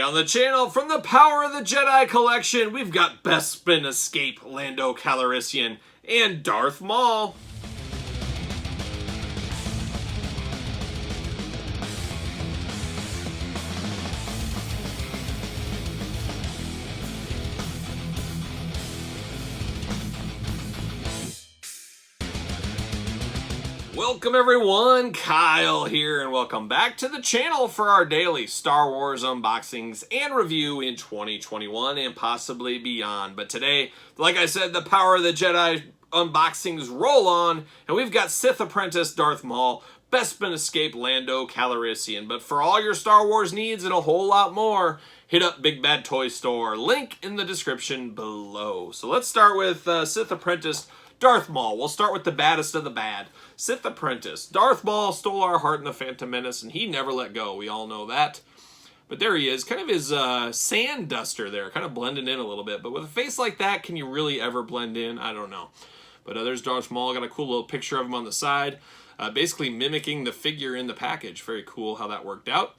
on the channel, from the Power of the Jedi collection, we've got Bespin Escape Lando Calrissian and Darth Maul. Welcome everyone, Kyle here, and welcome back to the channel for our daily Star Wars unboxings and review in 2021 and possibly beyond. But today, like I said, the Power of the Jedi unboxings roll on, and we've got Sith Apprentice Darth Maul, Bespin Escape Lando Calrissian. But for all your Star Wars needs and a whole lot more, hit up Big Bad Toy Store, link in the description below. So let's start with Sith Apprentice Darth Maul. We'll start with the baddest of the bad. Sith Apprentice. Darth Maul stole our heart in The Phantom Menace, and he never let go. We all know that. But there he is. Kind of his sand duster there. Kind of blending in a little bit. But with a face like that, can you really ever blend in? I don't know. But there's Darth Maul. Got a cool little picture of him on the side. Basically mimicking the figure in the package. Very cool how that worked out.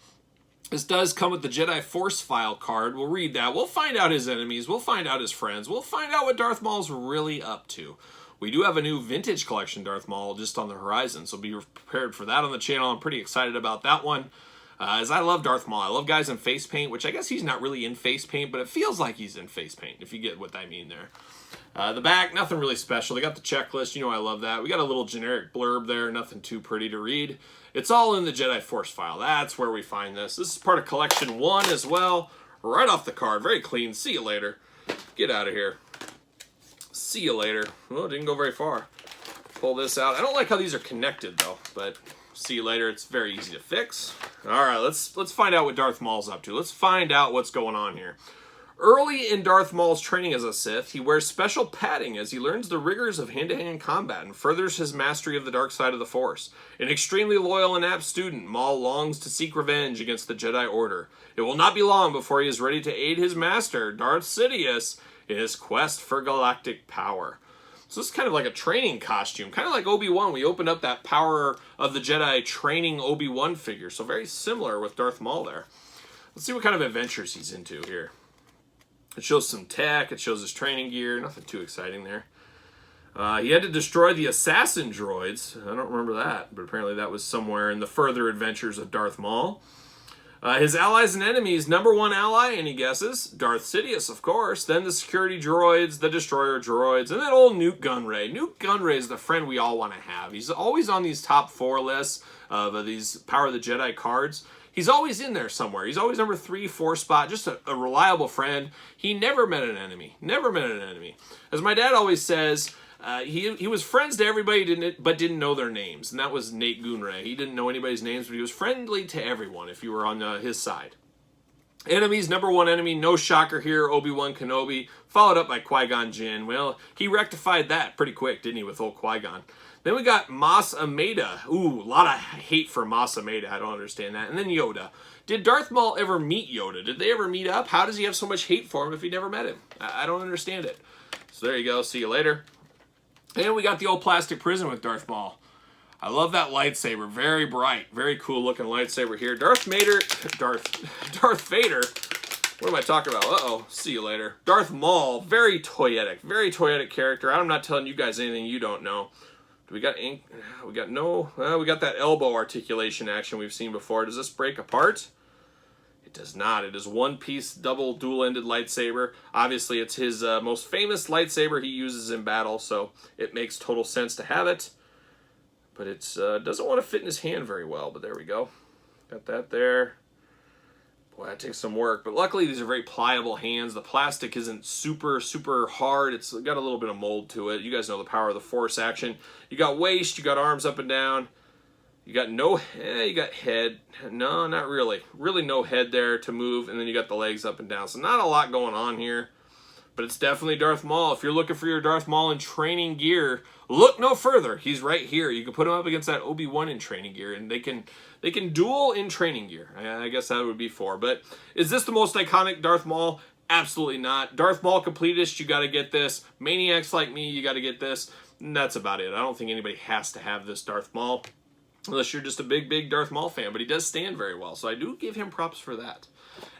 This does come with the Jedi Force File card. We'll read that. We'll find out his enemies. We'll find out his friends. We'll find out what Darth Maul's really up to. We do have a new vintage collection Darth Maul just on the horizon, so be prepared for that on the channel. I'm pretty excited about that one, as I love Darth Maul. I love guys in face paint, which I guess he's not really in face paint, but it feels like he's in face paint, if you get what I mean there. The back, nothing really special. They got the checklist. You know I love that. We got a little generic blurb there, nothing too pretty to read. It's all in the Jedi Force File. That's where we find this. This is part of Collection 1 as well. Right off the card. Very clean. See you later. Get out of here. See you later. Well, it didn't go very far. Pull this out. I don't like how these are connected though, but see you later. It's very easy to fix. All right, let's find out what Darth Maul's up to. Let's find out what's going on here. Early in Darth Maul's training as a Sith, he wears special padding as he learns the rigors of hand-to-hand combat and furthers his mastery of the dark side of the Force. An extremely loyal and apt student, Maul longs to seek revenge against the Jedi Order. It will not be long before he is ready to aid his master, Darth Sidious, in his quest for galactic power. So this is kind of like a training costume, kind of like Obi-Wan. We opened up that Power of the Jedi training Obi-Wan figure, so very similar with Darth Maul there. Let's see what kind of adventures he's into here. It shows some tech, it shows his training gear, nothing too exciting there. He had to destroy the assassin droids. I don't remember that, but apparently that was somewhere in the further adventures of Darth Maul. His allies and enemies, number one ally, any guesses? Darth Sidious, of course. Then the security droids, the destroyer droids, and then old Nute Gunray. Nute Gunray is the friend we all want to have. He's always on these top 4 lists of these Power of the Jedi cards. He's always in there somewhere. He's always number 3, 4 spot, just a reliable friend. He never met an enemy. Never met an enemy. As my dad always says, he was friends to everybody, but didn't know their names. And that was Nate Gunray. He didn't know anybody's names, but he was friendly to everyone if you were on his side. Enemies, number 1 enemy, no shocker here, Obi-Wan Kenobi, followed up by Qui-Gon Jinn. Well, he rectified that pretty quick, didn't he, with old Qui-Gon. Then we got Mas Amedda. Ooh, a lot of hate for Mas Amedda. I don't understand that. And then Yoda. Did Darth Maul ever meet Yoda? Did they ever meet up? How does he have so much hate for him if he never met him? I don't understand it. So there you go. See you later. And we got the old plastic prison with Darth Maul. I love that lightsaber. Very bright. Very cool looking lightsaber here. Darth Vader. What am I talking about? Uh-oh. See you later. Darth Maul. Very toyetic. Very toyetic character. I'm not telling you guys anything you don't know. Do we got ink? We got no. We got that elbow articulation action we've seen before. Does this break apart? It does not. It is one-piece, double, dual-ended lightsaber. Obviously, it's his most famous lightsaber he uses in battle, so it makes total sense to have it. But it doesn't want to fit in his hand very well, but there we go. Got that there. Boy, that takes some work. But luckily, these are very pliable hands. The plastic isn't super, super hard. It's got a little bit of mold to it. You guys know the Power of the Force action. You got waist, you got arms up and down. You got you got head. No, not really. Really no head there to move. And then you got the legs up and down. So not a lot going on here. But it's definitely Darth Maul. If you're looking for your Darth Maul in training gear, look no further. He's right here. You can put him up against that Obi-Wan in training gear, and they can duel in training gear. I guess that would be 4. But is this the most iconic Darth Maul? Absolutely not. Darth Maul completist, you got to get this. Maniacs like me, you got to get this. And that's about it. I don't think anybody has to have this Darth Maul, unless you're just a big Darth Maul fan. But he does stand very well, so I do give him props for that.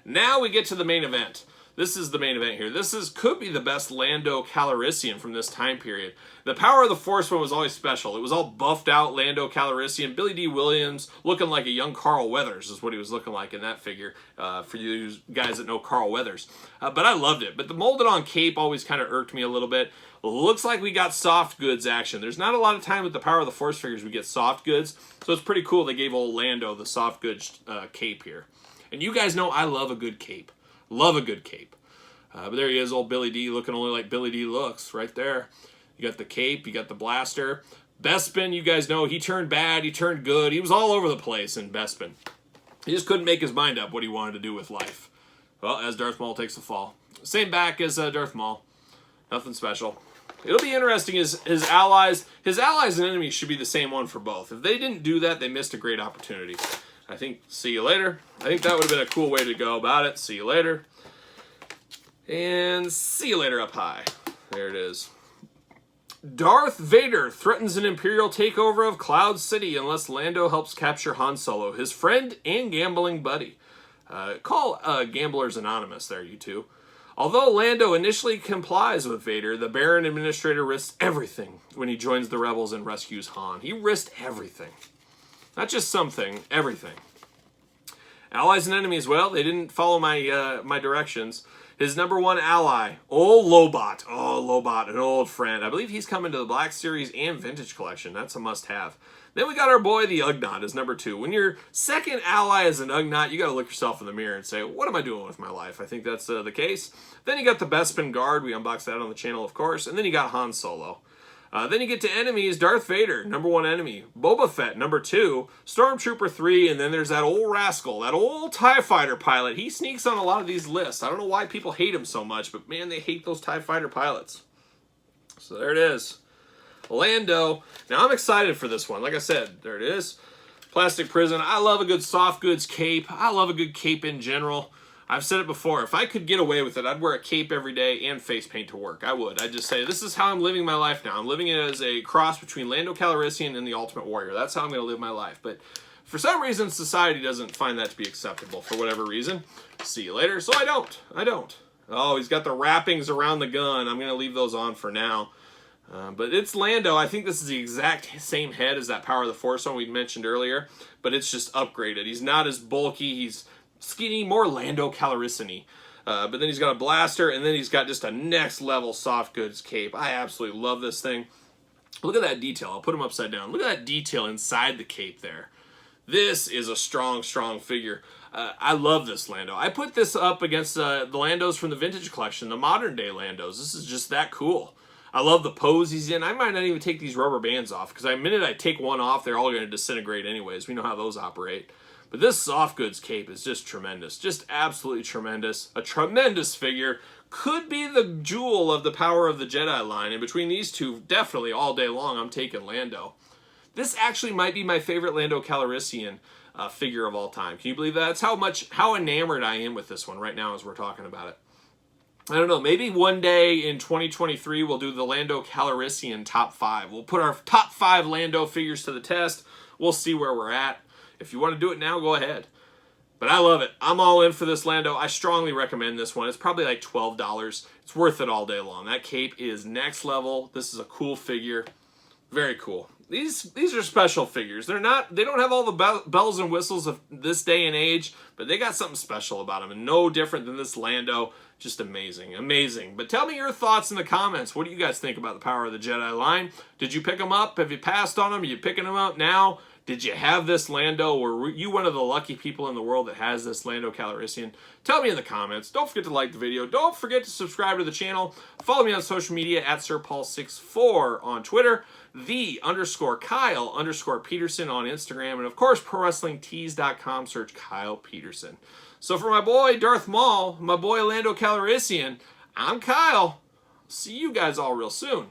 Now we get to the main event. This is the main event here. Could be the best Lando Calrissian from this time period. The Power of the Force one was always special. It was all buffed out Lando Calrissian. Billy D. Williams looking like a young Carl Weathers is what he was looking like in that figure, for you guys that know Carl Weathers. But I loved it. But the molded on cape always kind of irked me a little bit. Looks like we got soft goods action. There's not a lot of time with the Power of the Force figures we get soft goods, so it's pretty cool they gave old Lando the soft goods cape here. And you guys know I love a good cape. Love a good cape. But there he is, old Billy D, looking only like Billy D looks right there. You got the cape, you got the blaster. Bespin, you guys know, he turned bad, he turned good. He was all over the place in Bespin. He just couldn't make his mind up what he wanted to do with life. Well, as Darth Maul takes the fall. Same back as Darth Maul. Nothing special. It'll be interesting as his allies and enemies should be the same one for both. If they didn't do that, they missed a great opportunity. I think, see you later. I think that would have been a cool way to go about it. See you later. And see you later up high. There it is. Darth Vader threatens an Imperial takeover of Cloud City unless Lando helps capture Han Solo, his friend and gambling buddy. Call Gamblers Anonymous there, you two. Although Lando initially complies with Vader, the Baron Administrator risks everything when he joins the rebels and rescues Han. He risked everything. Not just something, everything. Allies and enemies, well, they didn't follow my my directions. His number one ally, old Lobot. Oh, Lobot, an old friend. I believe he's coming to the Black Series and Vintage Collection. That's a must-have. Then we got our boy, the Ugnaught, as number 2. When your second ally is an Ugnaught, you got to look yourself in the mirror and say, what am I doing with my life? I think that's the case. Then you got the Bespin Guard. We unboxed that on the channel, of course. And then you got Han Solo. Then you get to enemies, Darth Vader, number 1 enemy. Boba Fett, number 2. Stormtrooper 3, and then there's that old rascal, that old TIE Fighter pilot. He sneaks on a lot of these lists. I don't know why people hate him so much, but man, they hate those TIE Fighter pilots. So there it is. Lando. Now I'm excited for this one. Like I said, there it is. Plastic Prison. I love a good soft goods cape. I love a good cape in general. I've said it before, if I could get away with it, I'd wear a cape every day and face paint to work. I would. I'd just say, this is how I'm living my life now. I'm living it as a cross between Lando Calrissian and the Ultimate Warrior. That's how I'm going to live my life. But for some reason, society doesn't find that to be acceptable for whatever reason. See you later. So I don't. Oh, he's got the wrappings around the gun. I'm going to leave those on for now. But it's Lando. I think this is the exact same head as that Power of the Force one we mentioned earlier. But it's just upgraded. He's not as bulky. He's skinny, more Lando Calrissian-y. But then he's got a blaster, and then he's got just a next level soft goods cape. I absolutely love this thing. Look at that detail. I'll put him upside down. Look at that detail inside the cape there. This is a strong, strong figure. I love this Lando. I put this up against the Landos from the Vintage Collection, the modern day Landos. This is just that cool. I love the pose he's in. I might not even take these rubber bands off, because the minute I take one off, they're all going to disintegrate anyways. We know how those operate. But this soft goods cape is just tremendous. Just absolutely tremendous. A tremendous figure. Could be the jewel of the Power of the Jedi line. And between these two, definitely all day long, I'm taking Lando. This actually might be my favorite Lando Calrissian figure of all time. Can you believe that? That's how enamored I am with this one right now as we're talking about it. I don't know, maybe one day in 2023 we'll do the Lando Calrissian top 5. We'll put our top 5 Lando figures to the test. We'll see where we're at. If you want to do it now, go ahead. But I love it. I'm all in for this Lando. I strongly recommend this one. It's probably like $12. It's worth it all day long. That cape is next level. This is a cool figure. Very cool. These are special figures. They don't have all the bells and whistles of this day and age, but they got something special about them, and no different than this Lando. Just amazing, amazing. But tell me your thoughts in the comments. What do you guys think about the Power of the Jedi line? Did you pick them up? Have you passed on them? Are you picking them up now? Did you have this Lando? Were you one of the lucky people in the world that has this Lando Calrissian? Tell me in the comments. Don't forget to like the video. Don't forget to subscribe to the channel. Follow me on social media at SirPaul64 on Twitter, _Kyle_Peterson on Instagram, and of course, ProWrestlingTees.com. Search Kyle Peterson. So for my boy Darth Maul, my boy Lando Calrissian, I'm Kyle. See you guys all real soon.